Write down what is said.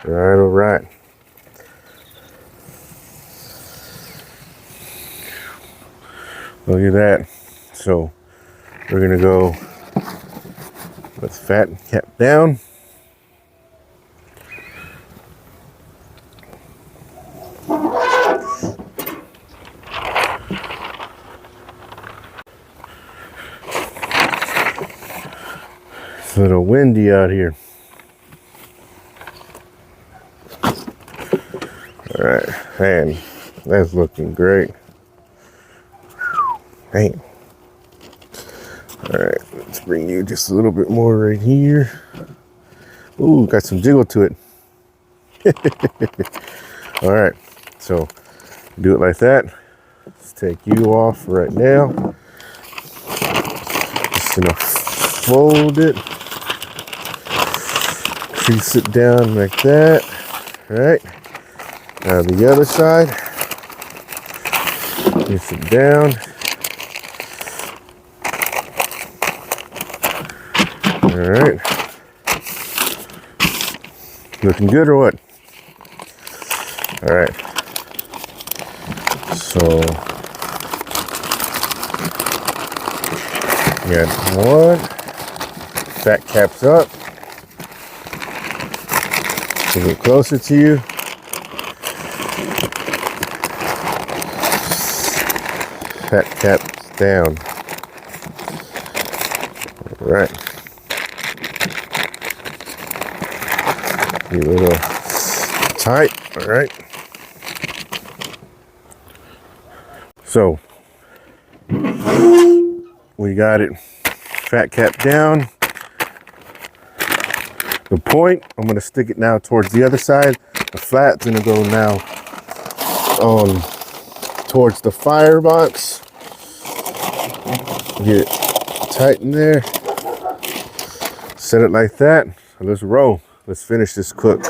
All right. Look at that. So we're gonna go with fat cap down. It's a little windy out here. All right, man, that's looking great. Man. All right, let's bring you just a little bit more right here. Ooh, got some jiggle to it. All right, so do it like that. Let's take you off right now. Just gonna fold it, crease it down like that. All right, now the other side, crease it down. All right, looking good or what? All right, so we got one, fat caps up, a little closer to you, fat caps down. All right, be a little tight. All right. So we got it fat cap down. The point, I'm gonna stick it now towards the other side. The flat's gonna go now towards the firebox. Get it tight in there. Set it like that. So let's roll. Let's finish this cook.